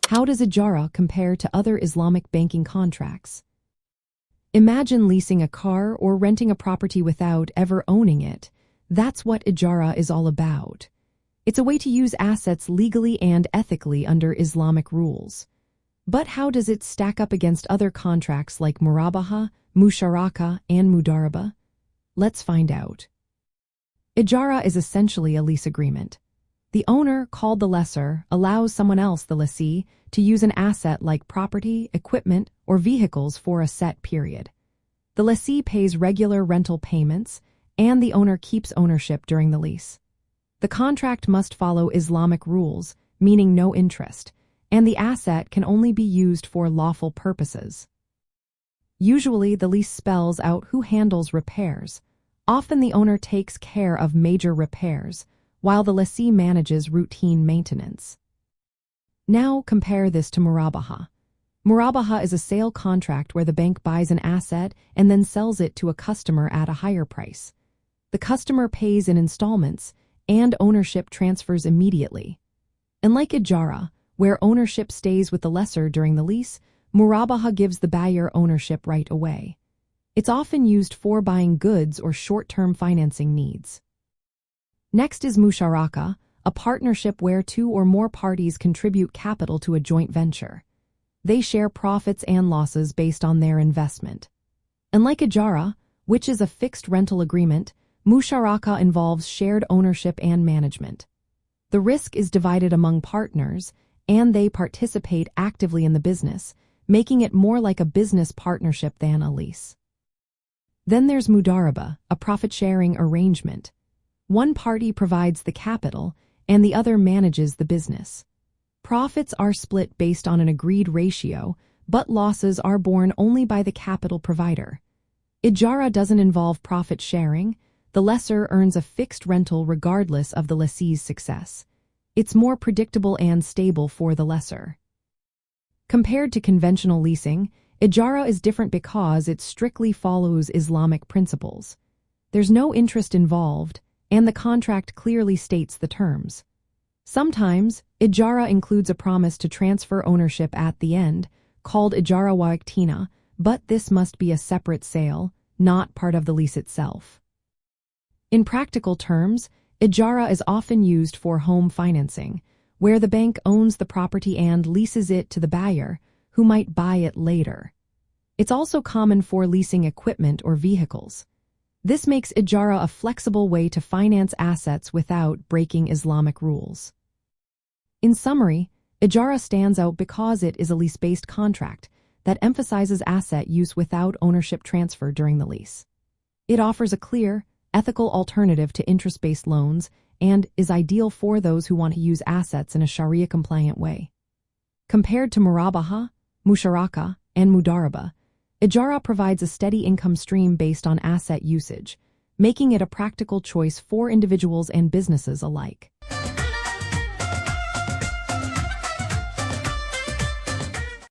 How does Ijara compare to other Islamic banking contracts? Imagine leasing a car or renting a property without ever owning it. That's what Ijara is all about. It's a way to use assets legally and ethically under Islamic rules. But how does it stack up against other contracts like Murabaha, Musharaka, and Mudarabah? Let's find out. Ijara is essentially a lease agreement. The owner, called the lessor, allows someone else, the lessee, to use an asset like property, equipment, or vehicles for a set period. The lessee pays regular rental payments, and the owner keeps ownership during the lease. The contract must follow Islamic rules, meaning no interest, and the asset can only be used for lawful purposes. Usually, the lease spells out who handles repairs. Often the owner takes care of major repairs, while the lessee manages routine maintenance. Now compare this to Murabaha. Murabaha is a sale contract where the bank buys an asset and then sells it to a customer at a higher price. The customer pays in installments, and ownership transfers immediately. Unlike Ijara, where ownership stays with the lessor during the lease, Murabaha gives the buyer ownership right away. It's often used for buying goods or short-term financing needs. Next is Musharaka, a partnership where two or more parties contribute capital to a joint venture. They share profits and losses based on their investment. Unlike Ijara, which is a fixed rental agreement, Musharaka involves shared ownership and management. The risk is divided among partners, and they participate actively in the business, making it more like a business partnership than a lease. Then there's Mudarabah, a profit-sharing arrangement. One party provides the capital, and the other manages the business. Profits are split based on an agreed ratio, but losses are borne only by the capital provider. Ijara doesn't involve profit sharing. The lessor earns a fixed rental regardless of the lessee's success. It's more predictable and stable for the lessor. Compared to conventional leasing, Ijara is different because it strictly follows Islamic principles. There's no interest involved, and the contract clearly states the terms. Sometimes, Ijara includes a promise to transfer ownership at the end, called Ijara waqtina, but this must be a separate sale, not part of the lease itself. In practical terms, Ijara is often used for home financing, where the bank owns the property and leases it to the buyer, who might buy it later. It's also common for leasing equipment or vehicles. This makes Ijara a flexible way to finance assets without breaking Islamic rules. In summary, Ijara stands out because it is a lease-based contract that emphasizes asset use without ownership transfer during the lease. It offers a clear, ethical alternative to interest-based loans and is ideal for those who want to use assets in a Sharia-compliant way. Compared to Murabaha, Musharaka, and Mudarabah, Ijara provides a steady income stream based on asset usage, making it a practical choice for individuals and businesses alike.